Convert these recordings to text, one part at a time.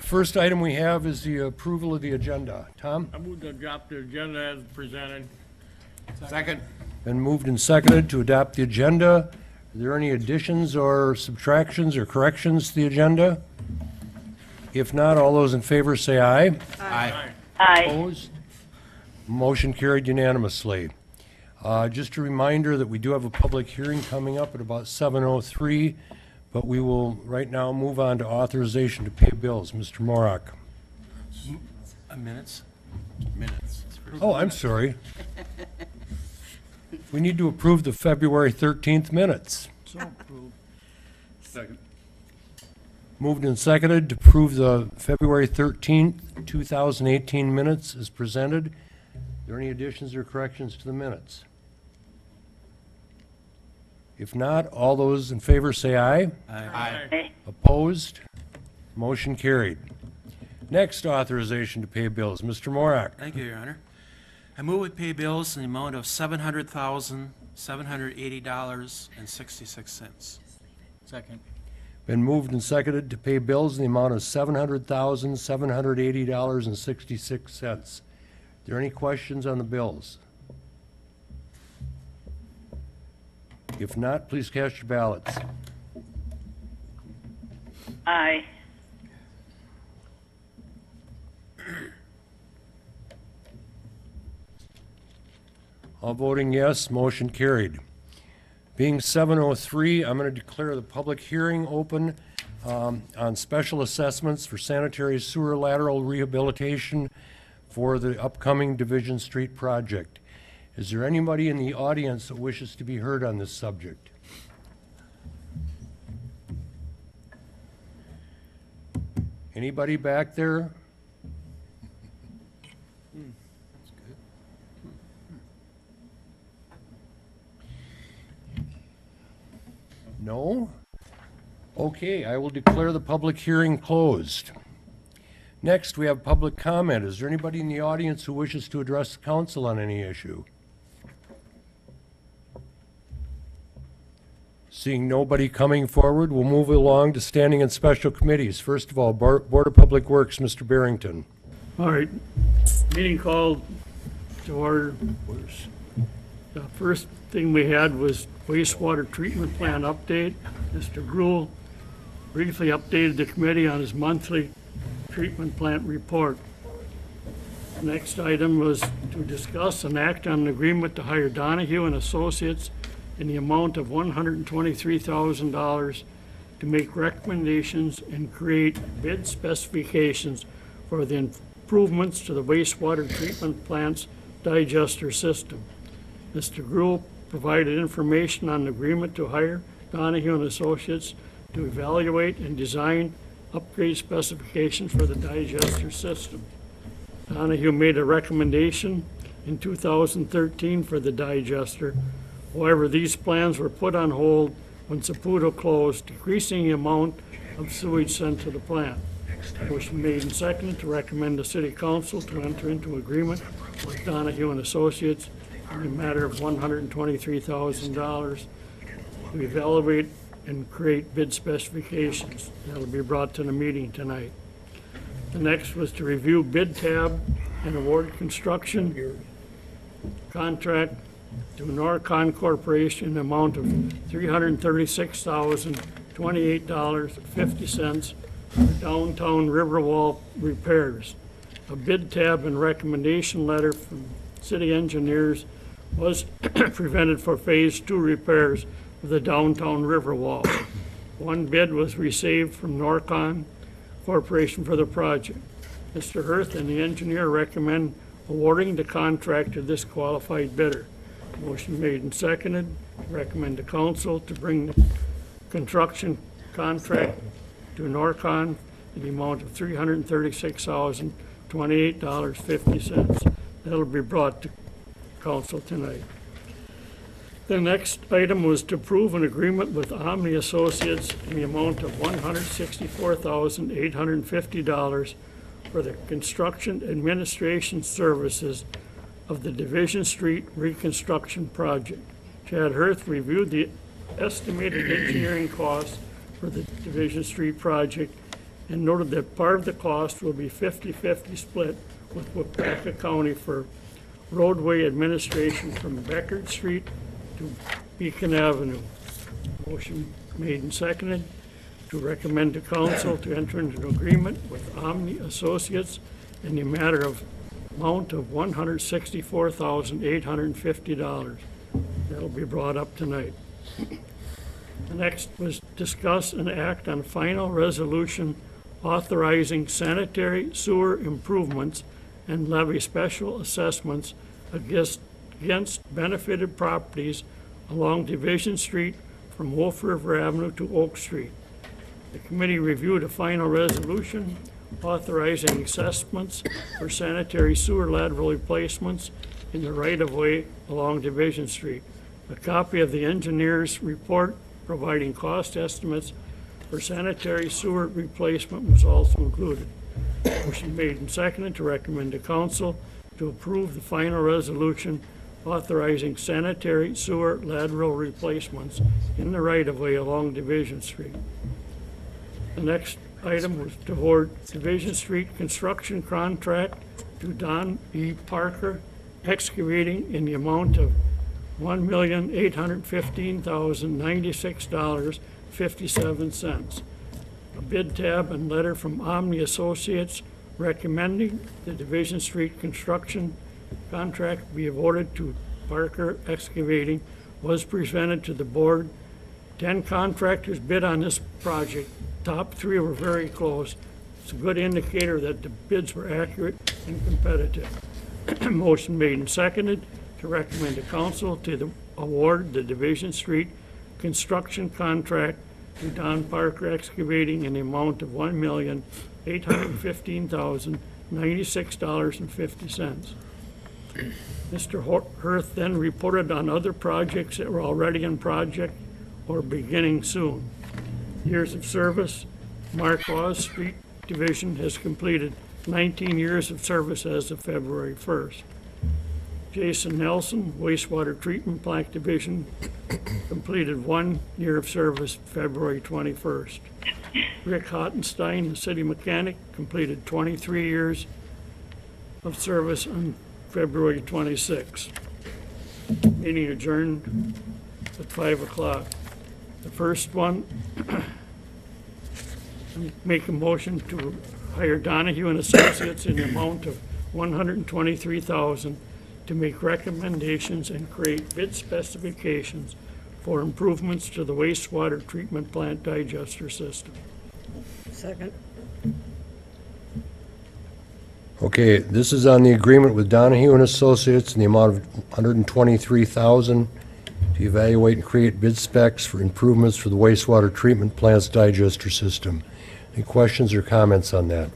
First item we have is the approval of the agenda. Tom? I move to adopt the agenda as presented. Second. Been moved and seconded to adopt the agenda. Are there any additions or subtractions or corrections to the agenda? If not, all those in favor say aye. Aye. Aye. Opposed? Motion carried unanimously. Just a reminder that we do have a public hearing coming up at about 7:03, but we will right now move on to authorization to pay bills. Mr. Morak. Minutes. Oh, I'm sorry. We need to approve the February 13th minutes. So approved. Second. Moved and seconded to approve the February 13th, 2018 minutes as presented. Are there any additions or corrections to the minutes? If not, all those in favor say aye. Aye. Opposed? Motion carried. Next authorization to pay bills. Mr. Morak. Thank you, Your Honor. I move we pay bills in the amount of $700,780.66. Second. Been moved and seconded to pay bills in the amount of $700,780.66. Are there any questions on the bills? If not, please cast your ballots. Aye. All voting yes, motion carried. Being 7:03, I'm going to declare the public hearing open on special assessments for sanitary sewer lateral rehabilitation for the upcoming Division Street project. Is there anybody in the audience that wishes to be heard on this subject? Anybody back there? No? Okay, I will declare the public hearing closed. Next, we have public comment. Is there anybody in the audience who wishes to address the council on any issue? Seeing nobody coming forward, we'll move along to standing and special committees. First of all, Board of Public Works, Mr. Barrington. All right, meeting called to order. The first thing we had was wastewater treatment plant update. Mr. Gruhl briefly updated the committee on his monthly treatment plant report. The next item was to discuss and act on an agreement to hire Donahue and Associates in the amount of $123,000 to make recommendations and create bid specifications for the improvements to the wastewater treatment plant's digester system. Mr. Gruhl provided information on the agreement to hire Donahue and Associates to evaluate and design upgrade specifications for the digester system. Donahue made a recommendation in 2013 for the digester. However, these plans were put on hold when Saputo closed, decreasing the amount of sewage sent to the plant. Motion made and seconded to recommend the City Council to enter into agreement with Donahue and Associates in the matter of $123,000 to evaluate and create bid specifications. That'll be brought to the meeting tonight. The next was to review bid tab and award construction contract to Norcon Corporation in the amount of $336,028.50 for downtown Riverwalk repairs. A bid tab and recommendation letter from city engineers was presented for Phase 2 repairs of the downtown Riverwalk. One bid was received from Norcon Corporation for the project. Mr. Hirth and the engineer recommend awarding the contract to this qualified bidder. Motion made and seconded. Recommend the council to bring the construction contract to Norcon in the amount of $336,028.50. That'll be brought to council tonight. The next item was to approve an agreement with Omni Associates in the amount of $164,850 for the construction administration services of the Division Street reconstruction project. Chad Hirth reviewed the estimated engineering costs for the Division Street project and noted that part of the cost will be 50-50 split with Wapaka County for roadway administration from Beckard Street to Beacon Avenue. Motion made and seconded to recommend to council to enter into an agreement with Omni Associates in the matter of amount of $164,850. That'll be brought up tonight. The next was discuss and act on final resolution authorizing sanitary sewer improvements and levy special assessments against benefited properties along Division Street from Wolf River Avenue to Oak Street. The committee reviewed a final resolution authorizing assessments for sanitary sewer lateral replacements in the right-of-way along Division Street. A copy of the engineer's report providing cost estimates for sanitary sewer replacement was also included. Motion made and seconded to recommend to council to approve the final resolution authorizing sanitary sewer lateral replacements in the right-of-way along Division Street. The next item was to award Division Street construction contract to Don E. Parker Excavating in the amount of $1,815,096.57. A bid tab and letter from Omni Associates recommending the Division Street construction contract be awarded to Parker Excavating was presented to the board. 10 contractors bid on this project. Top 3 were very close. It's a good indicator that the bids were accurate and competitive. Motion made and seconded to recommend to council to award the Division Street construction contract to Don Parker Excavating in the amount of $1,815,096.50. Mr. Hirth then reported on other projects that were already in project or beginning soon. Years of service, Mark Laws Street Division has completed 19 years of service as of February 1st. Jason Nelson, Wastewater Treatment Plant Division, completed 1 year of service February 21st. Rick Hottenstein, the city mechanic, completed 23 years of service on February 26th. Meeting adjourned at 5 o'clock. The first one, make a motion to hire Donahue and Associates in the amount of $123,000 to make recommendations and create bid specifications for improvements to the wastewater treatment plant digester system. Second. Okay, this is on the agreement with Donahue and Associates in the amount of $123,000 to evaluate and create bid specs for improvements for the wastewater treatment plant's digester system. Any questions or comments on that?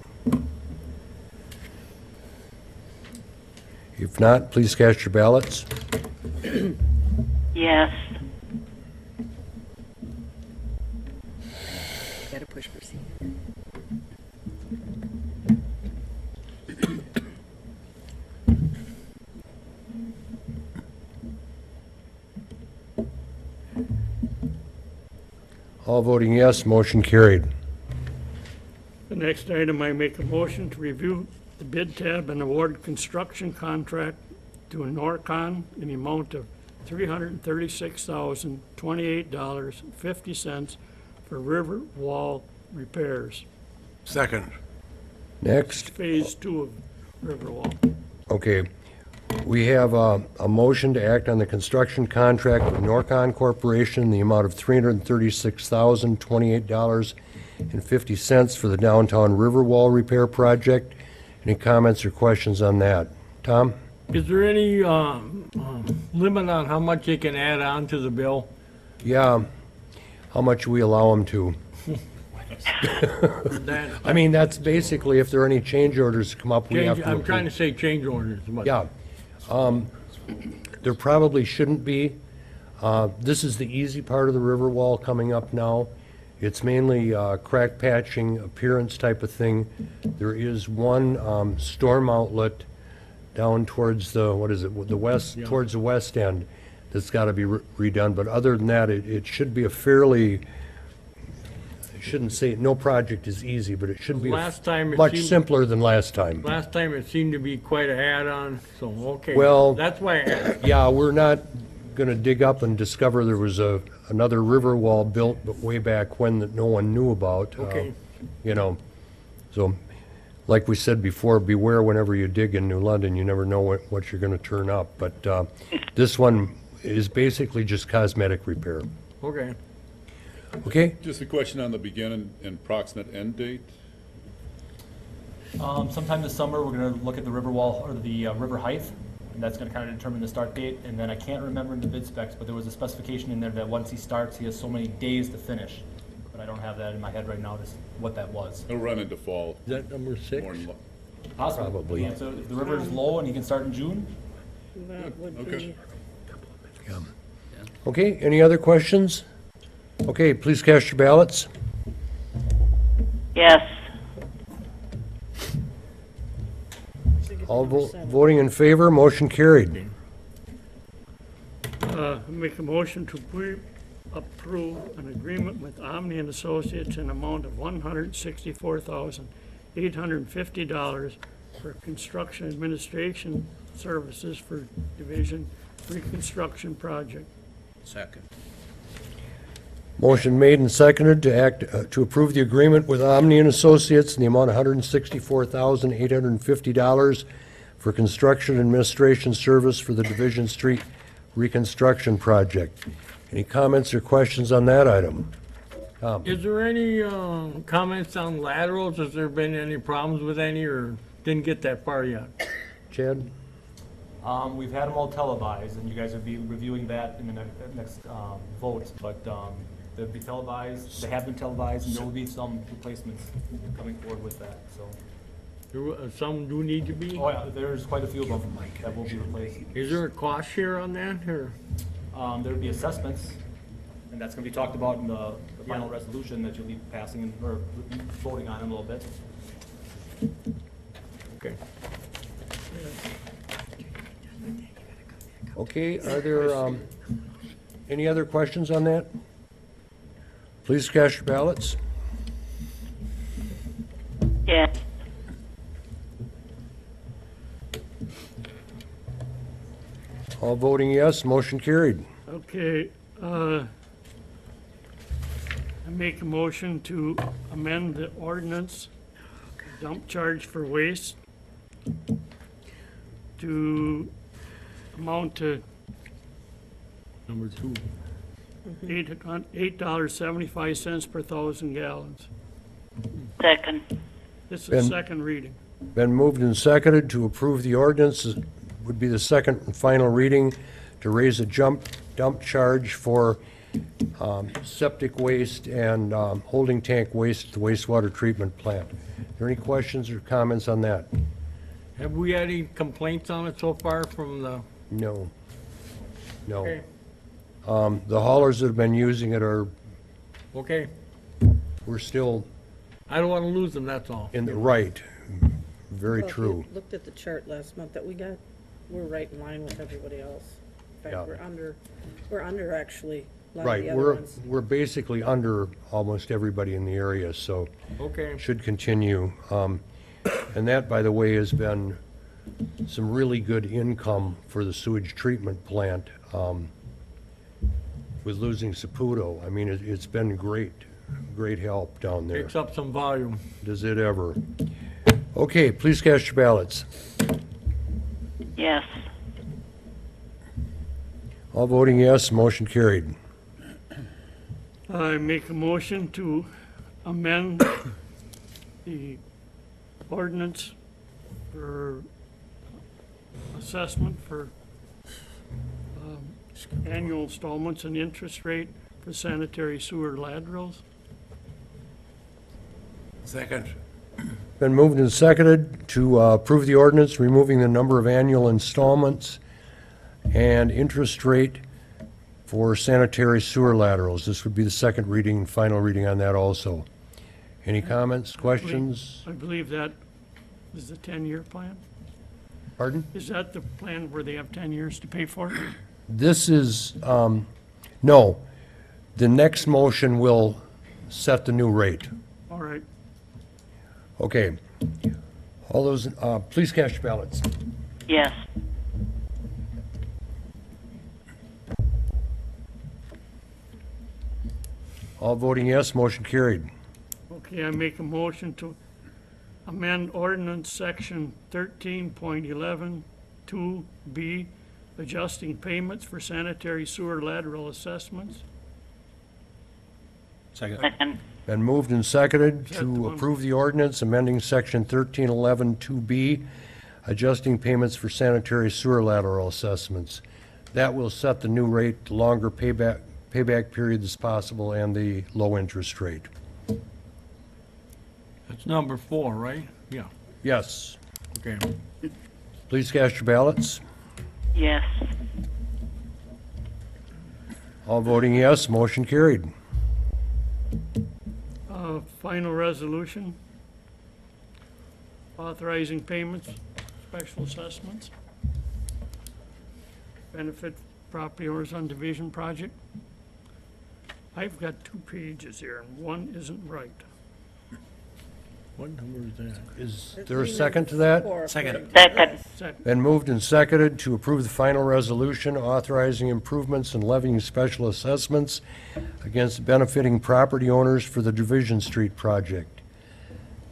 If not, please cast your ballots. Yes. Gotta push proceed. All voting yes, motion carried. The next item, I make a motion to review the bid tab and award construction contract to Norcon in the amount of $336,028.50 for river wall repairs. Second. Next, Phase 2 of river wall. okay, we have a motion to act on the construction contract with Norcon Corporation in the amount of $336,028.50 for the downtown river wall repair project. Any comments or questions on that? Tom? Is there any limit on how much they can add on to the bill? Yeah, how much we allow them to. That- I mean, that's basically if there are any change orders come up, we have to. I'm trying to say change orders. But Yeah. There probably shouldn't be. This is the easy part of the river wall coming up now. It's mainly crack patching, appearance type of thing. There is one storm outlet down towards the, what is it, the west, Yeah. towards the west end that's got to be redone. But other than that, it should be a fairly shouldn't say, no project is easy, but it should be Last time it much seemed- simpler than last time. Last time it seemed to be quite a add-on, so, okay. Well- That's why I asked. Yeah, we're not gonna dig up and discover there was another river wall built, but way back when that no one knew about. Okay. You know, so, like we said before, beware whenever you dig in New London, you never know what you're gonna turn up. But, this one is basically just cosmetic repair. Okay. Okay? Just a question on the beginning and approximate end date. Sometime this summer, we're gonna look at the river wall, or the river height, and that's gonna kind of determine the start date. And then I can't remember in the bid specs, but there was a specification in there that once he starts, he has so many days to finish. But I don't have that in my head right now, just what that was. It'll run into fall. Is that number six? more than lo- Possibly. Probably. Yeah, so if the river is low and he can start in June, That would Okay. be, Okay, any other questions? Okay, please cast your ballots. Yes. All voting in favor, motion carried. Make a motion to approve an agreement with Omni and Associates in amount of $164,850 for construction administration services for Division Reconstruction Project. Second. Motion made and seconded to approve the agreement with Omni and Associates in the amount of $164,850 for construction administration service for the Division Street Reconstruction Project. Any comments or questions on that item? Tom? Is there any, comments on laterals? Has there been any problems with any, or didn't get that far yet? Chad? we've had them all televised, and you guys will be reviewing that in the next vote, but, they'll be televised, they have been televised, and there will be some replacements coming forward with that, so. Some do need to be? Oh, yeah, there's quite a few of them that will be replaced. Is there a cost share on that, or? There'll be assessments, and that's gonna be talked about in the final resolution that you'll be passing, or voting on in a little bit. Okay. Okay, are there any other questions on that? Please cast your ballots. Yes. All voting yes, motion carried. Okay, I make a motion to amend the ordinance dump charge for waste to amount to Number 2. $8.75 per 1,000 gallons. Second. This Ben- is second reading. Been moved and seconded to approve the ordinance, would be the second and final reading, to raise a dump charge for septic waste and holding tank waste at the wastewater treatment plant. Are there any questions or comments on that? Have we had any complaints on it so far from the? No. No. Okay. The haulers that have been using it Okay, we're still I don't want to lose them, that's all. in the right. Very well, if true. you looked at the chart last month that we got, we're right in line with everybody else. In Yeah. fact, we're under actually a lot of Right, the other ones. we're basically under almost everybody in the area, so Okay, should continue. And that, by the way, has been some really good income for the sewage treatment plant with losing Saputo. I mean, it's been great help down there. picks up some volume. Does it ever? Okay, please cast your ballots. Yes. All voting yes, motion carried. I make a motion to amend the ordinance for assessment for annual installments and interest rate for sanitary sewer laterals. Second. Been moved and seconded to approve the ordinance, removing the number of annual installments and interest rate for sanitary sewer laterals. This would be the second reading and final reading on that also. Any comments, questions? I believe that is the 10-year plan. Pardon? Is that the plan where they have 10 years to pay for it? This is, no. The next motion will set the new rate. All right. Okay. All those, please cast your ballots. Yes. All voting yes, motion carried. Okay, I make a motion to amend ordinance section 13.11 2B, adjusting payments for sanitary sewer lateral assessments. Second. Been moved and seconded that the to one? approve the ordinance amending section 1311 2B, adjusting payments for sanitary sewer lateral assessments. That will set the new rate, the longer payback period as possible, and the low interest rate. That's number 4, right? Yeah, Yes. okay. Please cast your ballots. Yes. All voting yes, motion carried. Final resolution, authorizing payments, special assessments, benefit property owners on division project. I've got 2 pages here, and one isn't right. What number is that? Is there a second to that? Second. Second. Second. Been moved and seconded to approve the final resolution authorizing improvements and levying special assessments against benefiting property owners for the Division Street project.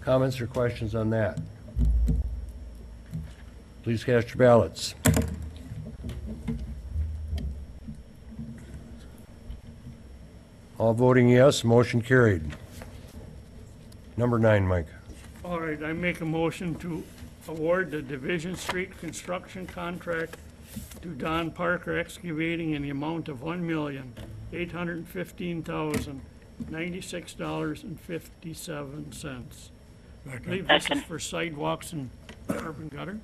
Comments or questions on that? Please cast your ballots. All voting yes, motion carried. Number 9, Mike. All right, I make a motion to award the Division Street construction contract to Don Parker Excavating in the amount of $1,815,096.57. I believe this is Second. for sidewalks and curb and gutter.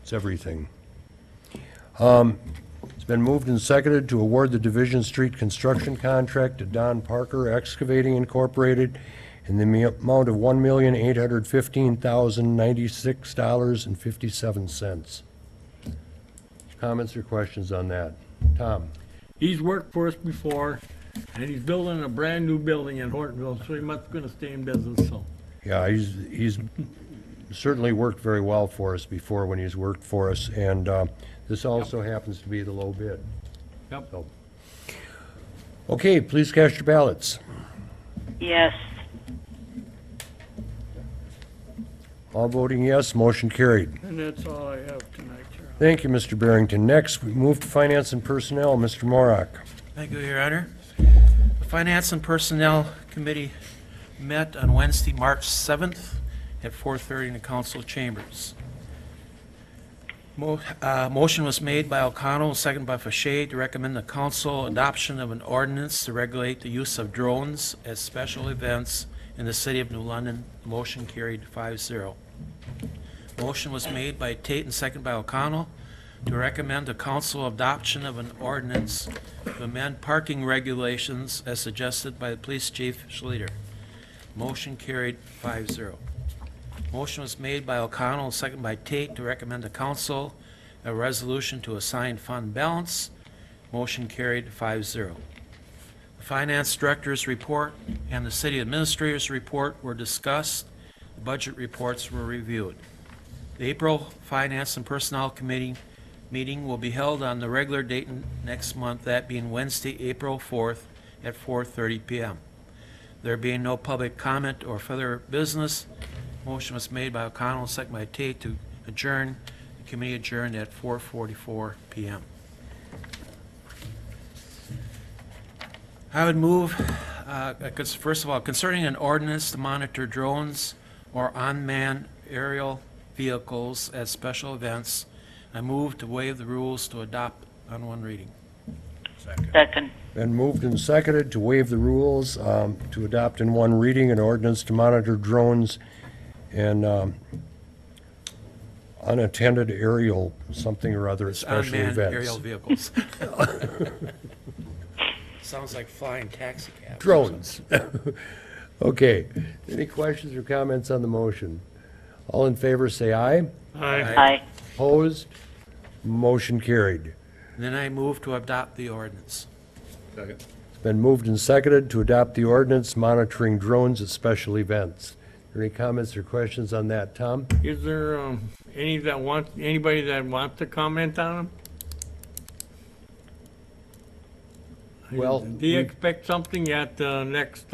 It's everything. It's been moved and seconded to award the Division Street construction contract to Don Parker Excavating Incorporated in the amount of $1,815,096.57. Comments or questions on that? Tom? He's worked for us before, and he's building a brand-new building in Hortonville, so he must gonna stay in business, so. Yeah, he's certainly worked very well for us before when he's worked for us, and this also happens to be the low bid. Yep. So- Okay, please cast your ballots. Yes. All voting yes, motion carried. And that's all I have tonight, Chair. Thank you, Mr. Barrington. Next, we move to Finance and Personnel. Mr. Morak. Thank you, Your Honor. The Finance and Personnel Committee met on Wednesday, March 7th at 4:30 in the council chambers. Motion was made by O'Connell, second by Fache, to recommend the council adoption of an ordinance to regulate the use of drones at special events in the city of New London. Motion carried 5-0. Motion was made by Tate and second by O'Connell to recommend the council adoption of an ordinance to amend parking regulations as suggested by the police chief Schluter. Motion carried 5-0. Motion was made by O'Connell, second by Tate, to recommend the council a resolution to assign fund balance. Motion carried 5-0. The finance director's report and the city administrator's report were discussed. The budget reports were reviewed. The April Finance and Personnel Committee meeting will be held on the regular date next month, that being Wednesday, April 4th at 4:30 p.m. There being no public comment or further business, motion was made by O'Connell, second by Tate, to adjourn. The committee adjourned at 4:44 p.m. I would move, first of all, concerning an ordinance to monitor drones or unmanned aerial vehicles at special events, I move to waive the rules to adopt on one reading. Second. Been moved and seconded to waive the rules, to adopt in one reading an ordinance to monitor drones and unattended aerial something or other at special Unmanned events. aerial vehicles. Sounds like flying taxi cabs. Drones. Okay. Any questions or comments on the motion? All in favor, say aye. Aye. Opposed? Motion carried. Then I move to adopt the ordinance. Second. It's Been moved and seconded to adopt the ordinance monitoring drones at special events. Any comments or questions on that, Tom? Is there, anybody that wants to comment on them? Well, Do you expect something at the next,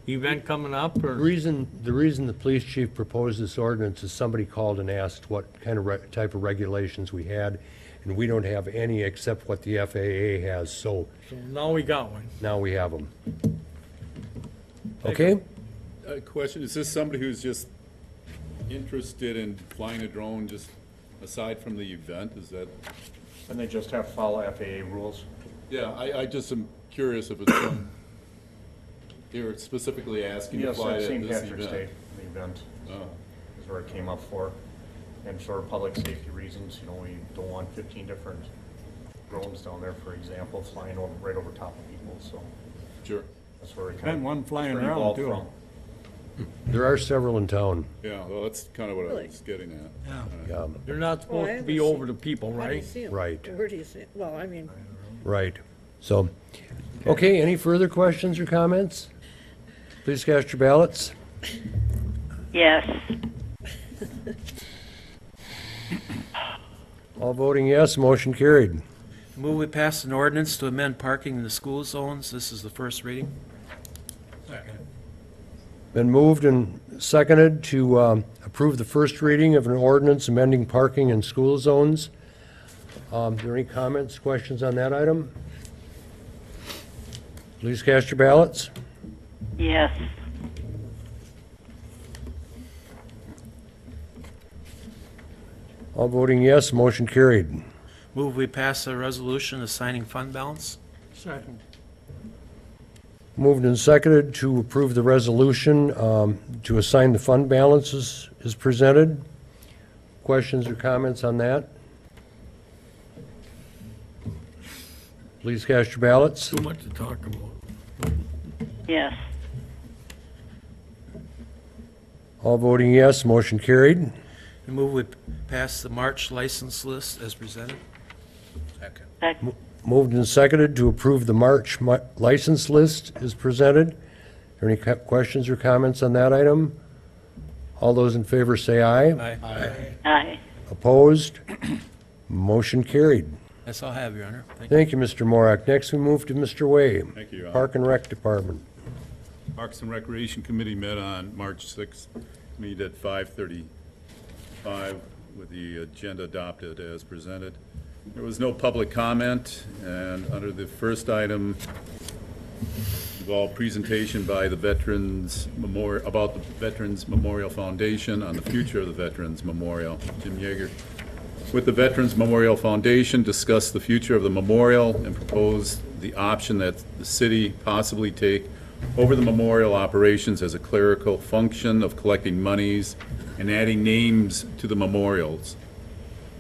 event coming up, The or? reason the police chief proposed this ordinance is somebody called and asked what kind of type of regulations we had, and we don't have any except what the FAA has, so So now we got one. now we have them. Okay? Question, is this somebody who's just interested in flying a drone just aside from the event? Is that? And they just have to follow FAA rules. Yeah, I just am curious if it's they were specifically asking to Yes, fly at at St. this Patrick's Day, event. the event Oh, is where it came up for. And for public safety reasons, you know, we don't want 15 different drones down there, for example, flying over, right over top of people, so sure. that's where we And kind one of. flying around, too. There are several in town. Yeah, well, that's kind of what I Really? was getting at. Yeah, They're not Oh, I supposed to haven't be seen- over the people, How do you right? see 'em? Right. Where do you see it? Well, I mean, right. So, okay, any further questions or comments? Please cast your ballots. Yes. All voting yes, motion carried. Move we pass an ordinance to amend parking in the school zones. This is the first reading. Been moved and seconded to approve the first reading of an ordinance amending parking in school zones. Are there any comments, questions on that item? Please cast your ballots. Yes. All voting yes, motion carried. Move we pass a resolution assigning fund balance. Second. Moved and seconded to approve the resolution to assign the fund balances is presented. Questions or comments on that? Please cast your ballots. Too much to talk about. Yes. All voting yes, motion carried. And move we pass the March license list as presented. Second. Moved and seconded to approve the March license list is presented. Are any questions or comments on that item? All those in favor say aye. Aye. Aye. Opposed? Motion carried. That's all I have, Your Honor. Thank you. Thank you, Mr. Morak. Next, we move to Mr. Way, Thank you, Your Honor. Park and Rec Department. Parks and Recreation Committee met on March 6th, meet at 5:35 with the agenda adopted as presented. There was no public comment, and under the first item, involved presentation by the Veterans Memorial, about the Veterans Memorial Foundation on the future of the Veterans Memorial. Jim Yeager, with the Veterans Memorial Foundation, discussed the future of the memorial and proposed the option that the city possibly take over the memorial operations as a clerical function of collecting monies and adding names to the memorials.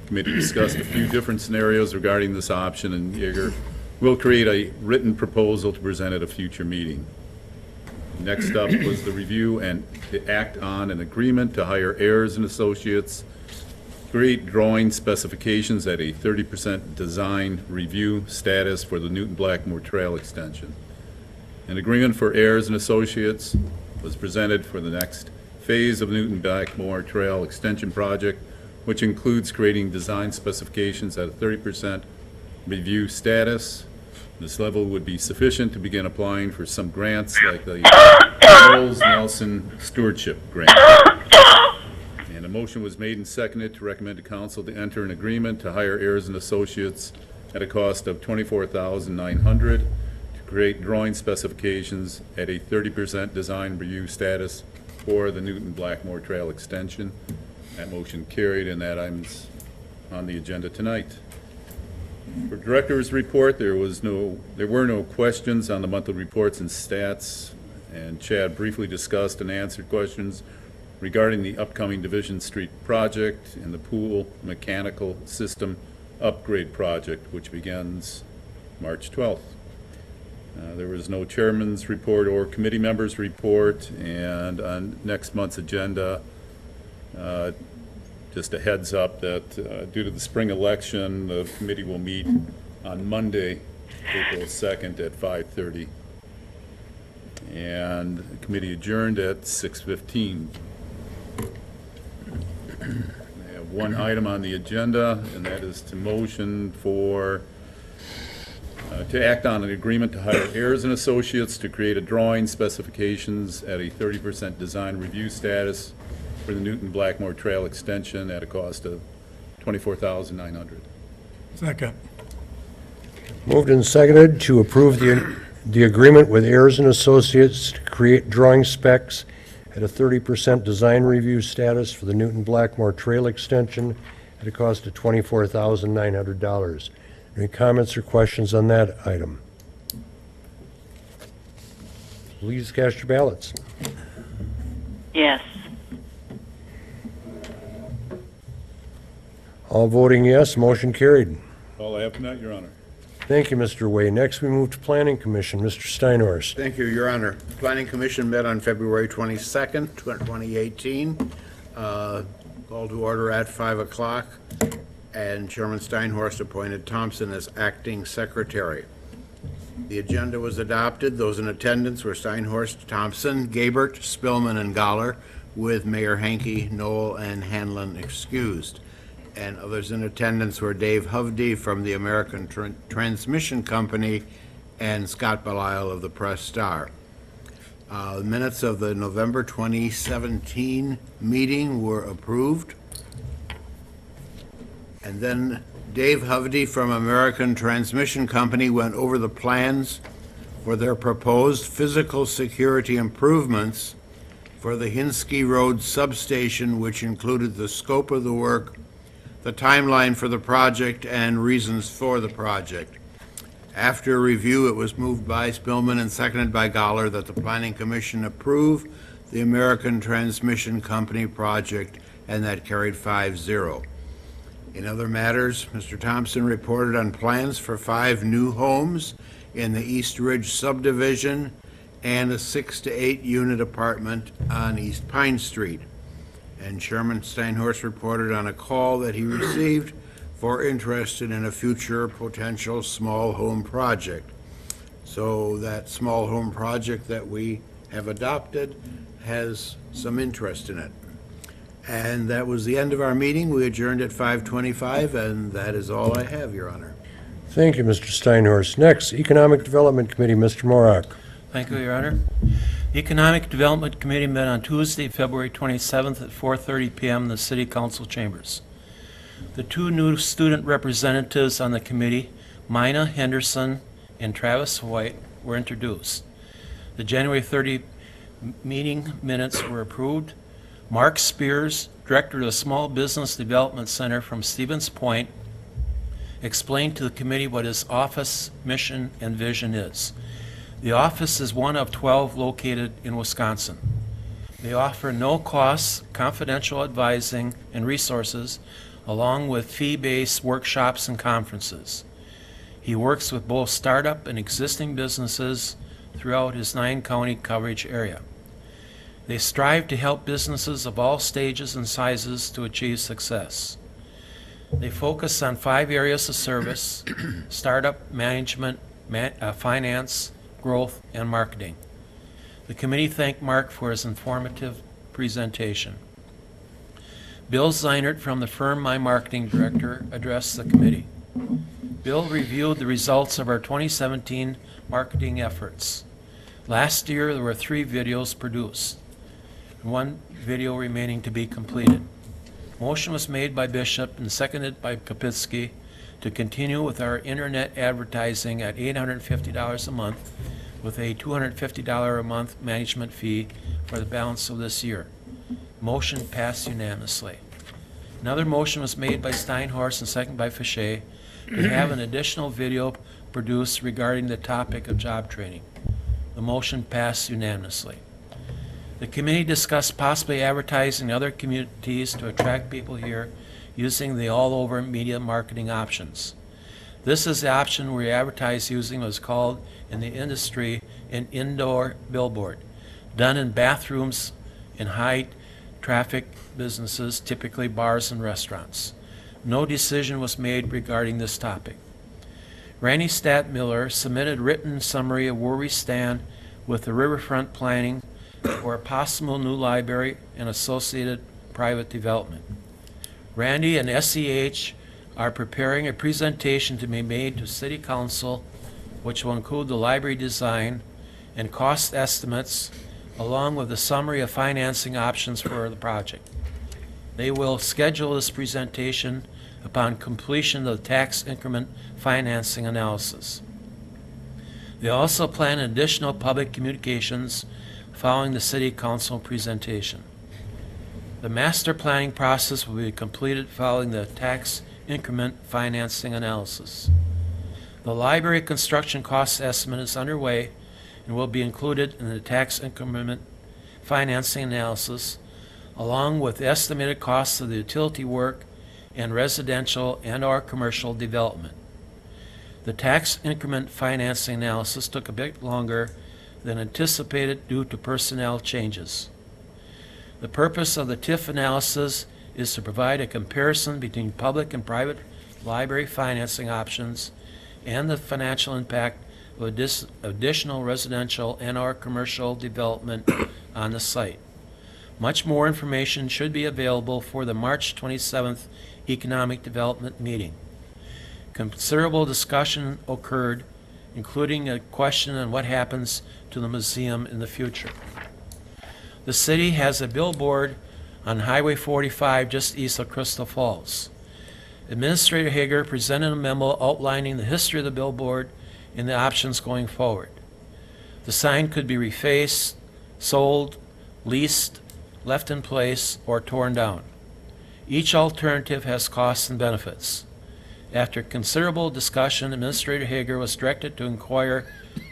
Committee discussed a few different scenarios regarding this option, and Yeager will create a written proposal to present at a future meeting. Next up was the review and the act on an agreement to hire Ayers and Associates, create drawing specifications at a 30% design review status for the Newton Blackmore Trail extension. An agreement for Ayers and Associates was presented for the next phase of Newton Blackmore Trail extension project, which includes creating design specifications at a 30% review status. This level would be sufficient to begin applying for some grants like the Charles Nelson Stewardship Grant. And a motion was made and seconded to recommend to council to enter an agreement to hire Ayers and Associates at a cost of $24,900 to create drawing specifications at a 30% design review status for the Newton Blackmore Trail extension. That motion carried, and that item's on the agenda tonight. For director's report, there were no questions on the monthly reports and stats, and Chad briefly discussed and answered questions regarding the upcoming Division Street project and the pool mechanical system upgrade project, which begins March 12th. There was no chairman's report or committee members' report, and on next month's agenda, just a heads up that due to the spring election, the committee will meet on Monday, April 2nd at 5:30. And the committee adjourned at 6:15. I have one item on the agenda, and that is to motion for, to act on an agreement to hire Ayers and Associates to create a drawing specifications at a 30% design review status for the Newton Blackmore Trail extension at a cost of $24,900. Second. Moved and seconded to approve the agreement with Ayers and Associates to create drawing specs at a 30% design review status for the Newton Blackmore Trail extension at a cost of $24,900. Any comments or questions on that item? Please cast your ballots. Yes. All voting yes, motion carried. All I have tonight, Your Honor. Thank you, Mr. Way. Next, we move to Planning Commission. Mr. Steinhorst. Thank you, Your Honor. Planning Commission met on February 22nd, 2018, called to order at 5 o'clock, and Chairman Steinhorst appointed Thompson as acting secretary. The agenda was adopted. Those in attendance were Steinhorst, Thompson, Gabert, Spillman, and Galler, with Mayor Hankey, Knoll, and Hanlon excused. And others in attendance were Dave Hovde from the American Transmission Company and Scott Belisle of the Press Star. The minutes of the November 2017 meeting were approved. And then Dave Hovde from American Transmission Company went over the plans for their proposed physical security improvements for the Hinsky Road substation, which included the scope of the work, the timeline for the project, and reasons for the project. After review, it was moved by Spillman and seconded by Galler that the Planning Commission approve the American Transmission Company project, and that carried 5-0. In other matters, Mr. Thompson reported on plans for 5 new homes in the East Ridge subdivision and a 6 to 8 unit apartment on East Pine Street. And Chairman Steinhorst reported on a call that he received for interest in a future potential small home project. So that small home project that we have adopted has some interest in it. And that was the end of our meeting. We adjourned at 5:25, and that is all I have, Your Honor. Thank you, Mr. Steinhorst. Next, Economic Development Committee, Mr. Morak. Thank you, Your Honor. The Economic Development Committee met on Tuesday, February 27th at 4:30 p.m. in the City Council chambers. The 2 new student representatives on the committee, Mina Henderson and Travis White, were introduced. The January 30 meeting minutes were approved. Mark Spears, Director of the Small Business Development Center from Stevens Point, explained to the committee what his office mission and vision is. The office is one of 12 located in Wisconsin. They offer no-cost confidential advising and resources, along with fee-based workshops and conferences. He works with both startup and existing businesses throughout his 9-county coverage area. They strive to help businesses of all stages and sizes to achieve success. They focus on 5 areas of service: startup, management, finance, growth, and marketing. The committee thanked Mark for his informative presentation. Bill Zeinert from the firm My Marketing Director addressed the committee. Bill reviewed the results of our 2017 marketing efforts. Last year, there were 3 videos produced, and 1 video remaining to be completed. Motion was made by Bishop and seconded by Kapitsky to continue with our internet advertising at $850 a month with a $250 a month management fee for the balance of this year. Motion passed unanimously. Another motion was made by Steinhorst and seconded by Fichet to have an additional video produced regarding the topic of job training. The motion passed unanimously. The committee discussed possibly advertising in other communities to attract people here using the all-over media marketing options. This is the option we advertise using what's called in the industry an indoor billboard, done in bathrooms in high-traffic businesses, typically bars and restaurants. No decision was made regarding this topic. Randy Stadtmiller submitted written summary of where we stand with the riverfront planning for a possible new library and associated private development. Randy and SEH are preparing a presentation to be made to City Council, which will include the library design and cost estimates, along with a summary of financing options for the project. They will schedule this presentation upon completion of the tax increment financing analysis. They also plan additional public communications following the City Council presentation. The master planning process will be completed following the tax increment financing analysis. The library construction cost estimate is underway and will be included in the tax increment financing analysis, along with the estimated costs of the utility work and residential and/or commercial development. The tax increment financing analysis took a bit longer than anticipated due to personnel changes. The purpose of the TIF analysis is to provide a comparison between public and private library financing options and the financial impact of additional residential and/or commercial development on the site. Much more information should be available for the March 27th Economic Development meeting. Considerable discussion occurred, including a question on what happens to the museum in the future. The city has a billboard on Highway 45 just east of Crystal Falls. Administrator Hager presented a memo outlining the history of the billboard and the options going forward. The sign could be refaced, sold, leased, left in place, or torn down. Each alternative has costs and benefits. After considerable discussion, Administrator Hager was directed to inquire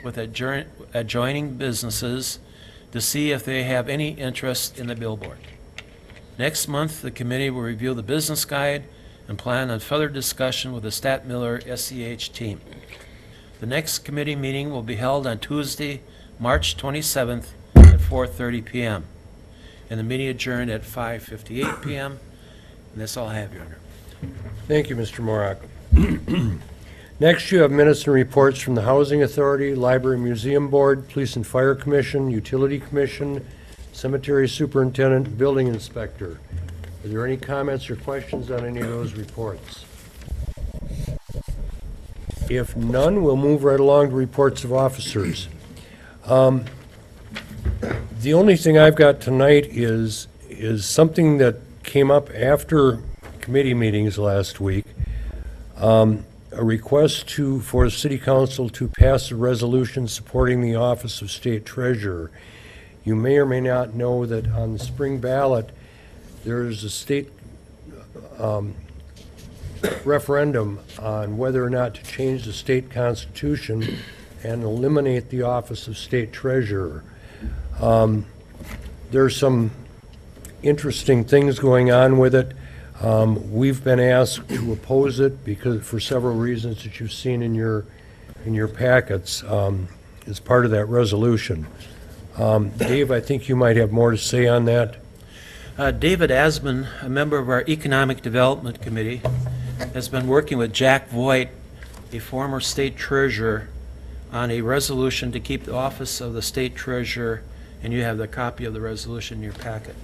with adjoining businesses to see if they have any interest in the billboard. Next month, the committee will review the business guide and plan on further discussion with the Stadtmiller SEH team. The next committee meeting will be held on Tuesday, March 27th at 4:30 p.m. and the meeting adjourned at 5:58 p.m. And that's all I have, Your Honor. Thank you, Mr. Morak. Next, you have minutes and reports from the Housing Authority, Library and Museum Board, Police and Fire Commission, Utility Commission, Cemetery Superintendent, Building Inspector. Are there any comments or questions on any of those reports? If none, we'll move right along to reports of officers. The only thing I've got tonight is something that came up after committee meetings last week. A request for the City Council to pass a resolution supporting the Office of State Treasurer. You may or may not know that on the spring ballot, there's a state referendum on whether or not to change the state constitution and eliminate the Office of State Treasurer. There's some interesting things going on with it. We've been asked to oppose it because for several reasons that you've seen in your packets as part of that resolution. Dave, I think you might have more to say on that. David Asman, a member of our Economic Development Committee, has been working with Jack Voigt, a former state treasurer, on a resolution to keep the office of the state treasurer, and you have the copy of the resolution in your packet.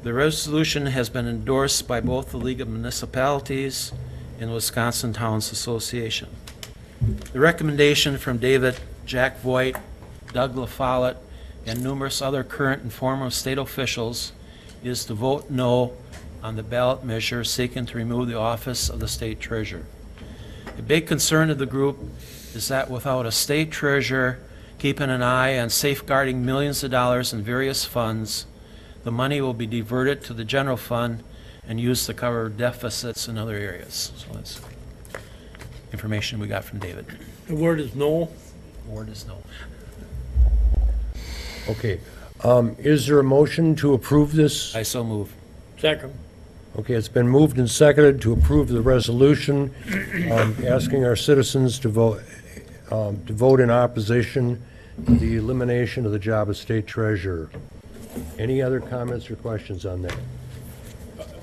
The resolution has been endorsed by both the League of Municipalities and Wisconsin Towns Association. The recommendation from David, Jack Voigt, Doug LaFollette, and numerous other current and former state officials is to vote no on the ballot measure seeking to remove the office of the state treasurer. A big concern of the group is that without a state treasurer keeping an eye on safeguarding millions of dollars in various funds, the money will be diverted to the general fund and used to cover deficits in other areas. So that's information we got from David. The word is no. The word is no. Okay. Is there a motion to approve this? I so move. Second. Okay, it's been moved and seconded to approve the resolution asking our citizens to vote in opposition to the elimination of the job of state treasurer. Any other comments or questions on that?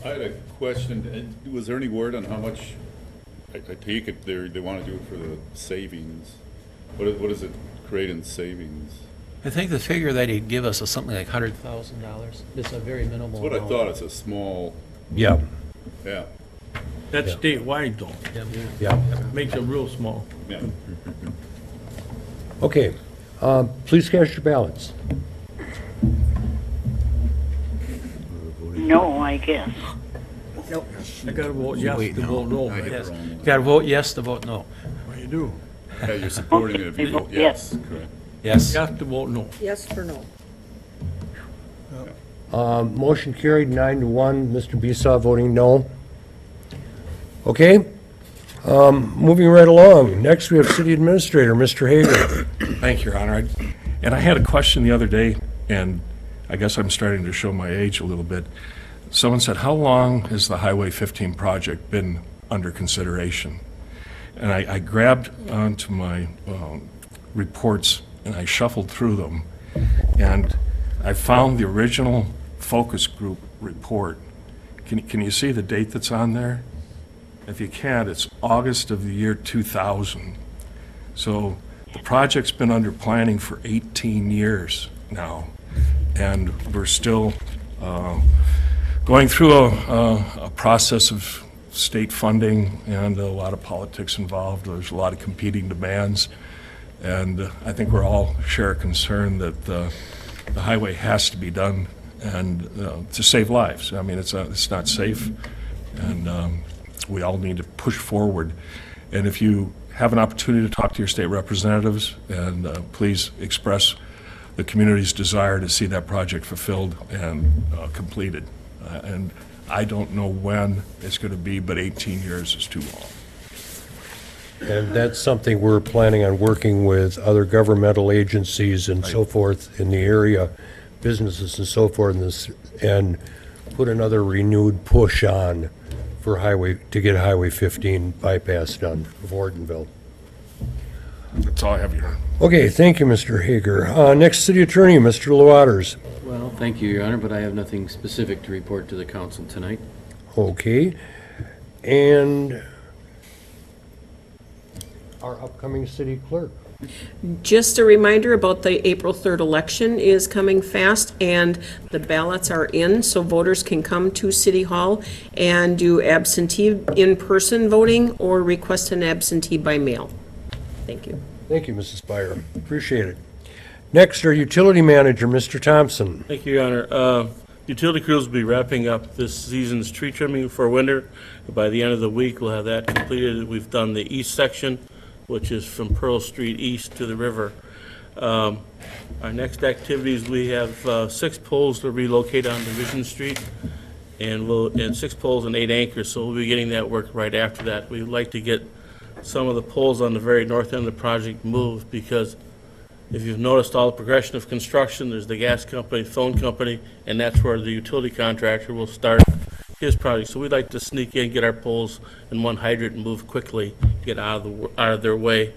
I had a question. Was there any word on how much I take it they want to do it for the savings. What does it create in savings? I think the figure that he'd give us is something like $100,000. It's a very minimal That's what I amount. thought, it's a small, Yeah, yeah, That's Yeah. statewide though. yeah. Makes it real small. yeah. Okay, please cast your ballots. No, I guess. I gotta vote yes to vote no. I hit Yes. the wrong You one. got to vote yes to vote no. What do you do? Yeah, you're supporting it if you vote Yes. yes, correct. Yes. Yes to vote no. Yes for no. Motion carried 9-1. Mr. Besaw voting no. Okay, moving right along. Next, we have City Administrator, Mr. Hager. Thank you, Your Honor. And I had a question the other day, and I guess I'm starting to show my age a little bit. Someone said, how long has the Highway 15 project been under consideration? And I grabbed onto my reports and I shuffled through them, and I found the original focus group report. Can you see the date that's on there? If you can't, it's August of the year 2000. So the project's been under planning for 18 years now, and we're still going through a process of state funding and a lot of politics involved. There's a lot of competing demands, and I think we're all share a concern that the highway has to be done and to save lives. I mean, it's not safe, and we all need to push forward. And if you have an opportunity to talk to your state representatives, and please express the community's desire to see that project fulfilled and completed. And I don't know when it's going to be, but 18 years is too long. And that's something we're planning on working with other governmental agencies and so forth in the area, businesses and so forth, and put another renewed push on for to get Highway 15 bypass done of Ortonville. That's all I have, Your Honor. Okay, thank you, Mr. Hager. Next, City Attorney, Mr. Lewaters. Well, thank you, Your Honor, but I have nothing specific to report to the council tonight. Okay, and our upcoming city clerk. Just a reminder about the April 3rd election is coming fast, and the ballots are in, so voters can come to City Hall and do absentee in-person voting or request an absentee by mail. Thank you. Thank you, Mrs. Byer. Appreciate it. Next, our utility manager, Mr. Thompson. Thank you, Your Honor. Utility crews will be wrapping up this season's tree trimming for winter. By the end of the week, we'll have that completed. We've done the east section, which is from Pearl Street east to the river. Our next activities, we have 6 poles to relocate on Division Street, and 6 poles and 8 anchors, so we'll be getting that work right after that. We'd like to get some of the poles on the very north end of the project moved, because if you've noticed all the progression of construction, there's the gas company, phone company, and that's where the utility contractor will start his project. So we'd like to sneak in, get our poles and one hydrant and move quickly, get out of their way.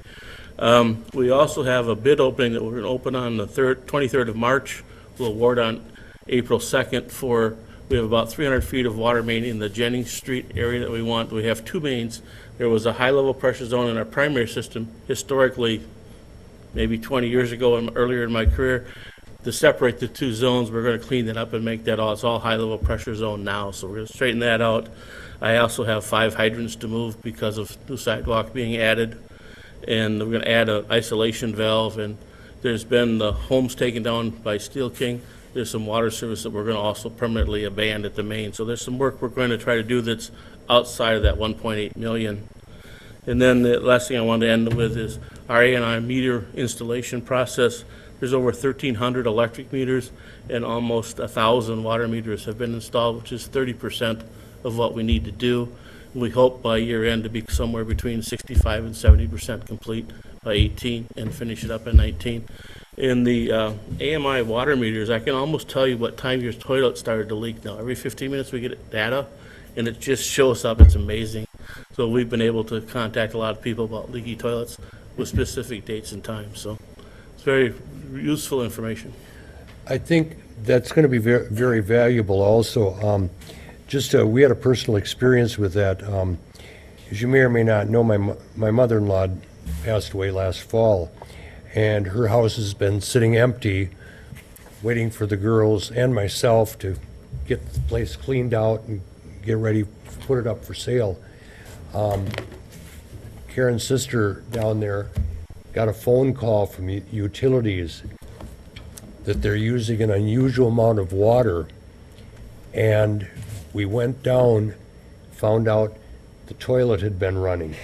We also have a bid opening that we're going to open on the 23rd of March. We'll award on April 2nd we have about 300 feet of water main in the Jennings Street area that we want. We have 2 mains. There was a high-level pressure zone in our primary system historically, maybe 20 years ago and earlier in my career. To separate the 2 zones, we're going to clean that up and make that it's all high-level pressure zone now, so we're going to straighten that out. I also have 5 hydrants to move because of new sidewalk being added, and we're going to add an isolation valve, and there's been the homes taken down by Steel King. There's some water service that we're going to also permanently abandon at the main, so there's some work we're going to try to do that's outside of that 1.8 million. And then the last thing I wanted to end with is our A&I meter installation process. There's over 1,300 electric meters and almost 1,000 water meters have been installed, which is 30% of what we need to do. We hope by year end to be somewhere between 65 and 70% complete by 18 and finish it up in 19. In the AMI water meters, I can almost tell you what time your toilet started to leak now. Every 15 minutes we get data, and it just shows up. It's amazing. So we've been able to contact a lot of people about leaky toilets with specific dates and times. So it's very useful information. I think that's going to be very, very valuable also. We had a personal experience with that. As you may or may not know, my mother-in-law passed away last fall, and her house has been sitting empty, waiting for the girls and myself to get the place cleaned out and get ready to put it up for sale. Karen's sister down there got a phone call from utilities that they're using an unusual amount of water, and we went down, found out the toilet had been running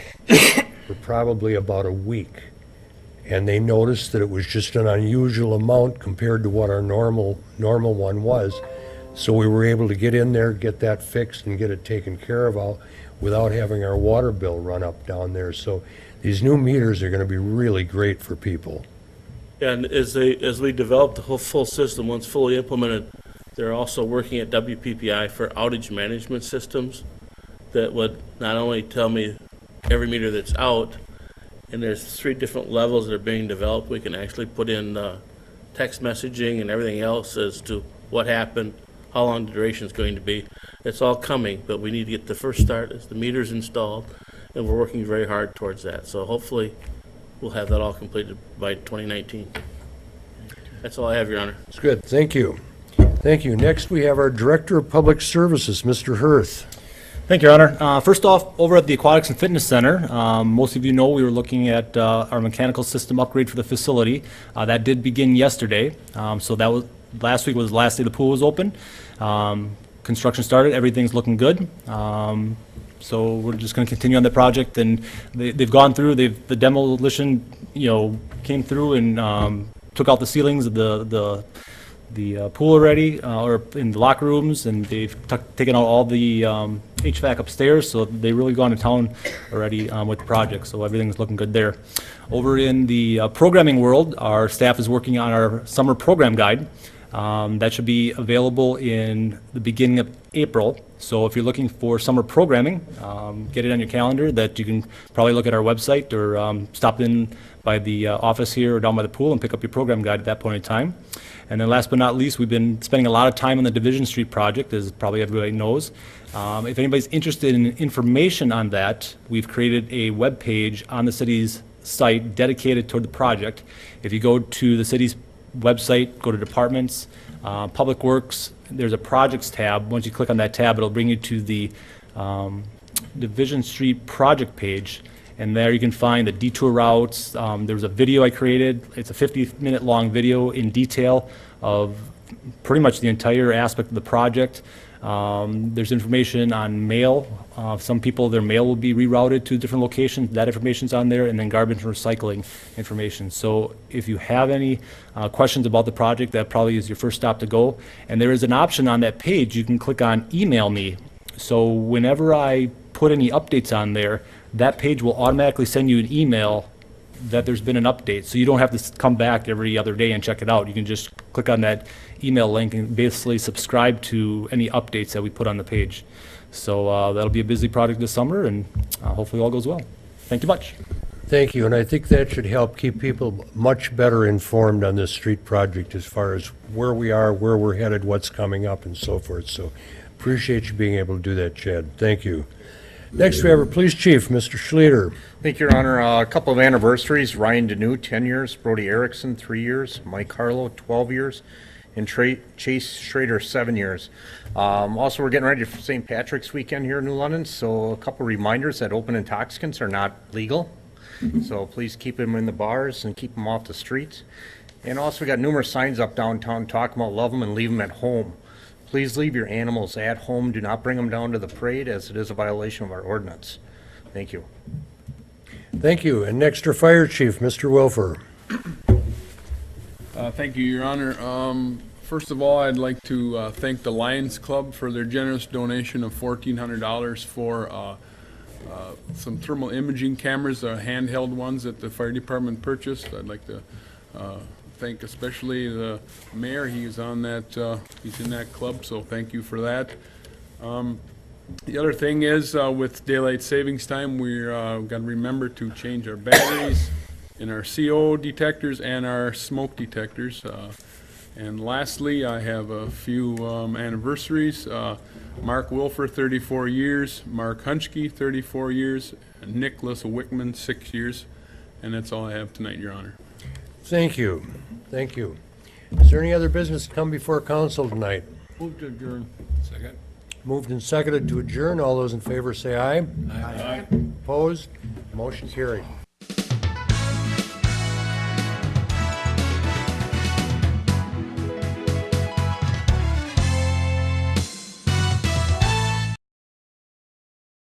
for probably about a week, and they noticed that it was just an unusual amount compared to what our normal one was. So we were able to get in there, get that fixed, and get it taken care of out without having our water bill run up down there. So these new meters are going to be really great for people. And as we develop the whole full system, once fully implemented, they're also working at WPPI for outage management systems that would not only tell me every meter that's out, and there's 3 different levels that are being developed. We can actually put in text messaging and everything else as to what happened, how long the duration is going to be. It's all coming, but we need to get the first start as the meters installed, and we're working very hard towards that. So hopefully we'll have that all completed by 2019. That's all I have, Your Honor. That's good. Thank you. Thank you. Next, we have our Director of Public Services, Mr. Hirth. Thank you, Your Honor. First off, over at the Aquatics and Fitness Center, most of you know we were looking at our mechanical system upgrade for the facility. That did begin yesterday. So that was last week was the last day the pool was open. Construction started. Everything's looking good. So we're just going to continue on the project, and they've gone through. The demolition, came through and took out the ceilings of the pool already, or in the locker rooms, and they've taken out all the HVAC upstairs, so they've really gone to town already with the project, so everything's looking good there. Over in the programming world, our staff is working on our summer program guide. That should be available in the beginning of April, so if you're looking for summer programming, get it on your calendar. That you can probably look at our website or stop in by the office here or down by the pool and pick up your program guide at that point in time. And then last but not least, we've been spending a lot of time on the Division Street project, as probably everybody knows. If anybody's interested in information on that, we've created a web page on the city's site dedicated toward the project. If you go to the city's website, go to departments, Public Works, there's a projects tab. Once you click on that tab, it'll bring you to the Division Street project page. And there you can find the detour routes. There was a video I created. It's a 50-minute long video in detail of pretty much the entire aspect of the project. There's information on mail. Some people, their mail will be rerouted to different locations. That information's on there, and then garbage and recycling information. So if you have any questions about the project, that probably is your first stop to go. And there is an option on that page. You can click on Email Me. So whenever I put any updates on there, that page will automatically send you an email that there's been an update. So you don't have to come back every other day and check it out. You can just click on that email link and basically subscribe to any updates that we put on the page. So that'll be a busy project this summer, and hopefully all goes well. Thank you much. Thank you, and I think that should help keep people much better informed on this street project as far as where we are, where we're headed, what's coming up, and so forth. So appreciate you being able to do that, Chad. Thank you. Next, we have our Police Chief, Mr. Schlueter. Thank you, Your Honor. A couple of anniversaries. Ryan Deneau, 10 years. Brody Erickson, 3 years. Mike Harlow, 12 years. And Chase Schrader, 7 years. Also, we're getting ready for St. Patrick's weekend here in New London, so a couple reminders that open intoxicants are not legal. So please keep them in the bars and keep them off the streets. And also, we got numerous signs up downtown talking about love them and leave them at home. Please leave your animals at home. Do not bring them down to the parade, as it is a violation of our ordinance. Thank you. Thank you. And next, our Fire Chief, Mr. Wilfer. Thank you, Your Honor. First of all, I'd like to thank the Lions Club for their generous donation of $1,400 for some thermal imaging cameras, handheld ones that the fire department purchased. I'd like to thank especially the mayor. He's on that. He's in that club, so thank you for that. The other thing is, with daylight savings time, we're got to remember to change our batteries in our CO detectors and our smoke detectors. And lastly, I have a few anniversaries. Mark Wilfer, 34 years, Mark Hunchke, 34 years, and Nicholas Wickman, 6 years. And that's all I have tonight, Your Honor. Thank you. Thank you. Is there any other business to come before council tonight? Move to adjourn. Second. Moved and seconded to adjourn. All those in favor say aye. Aye. Opposed? Motion carried.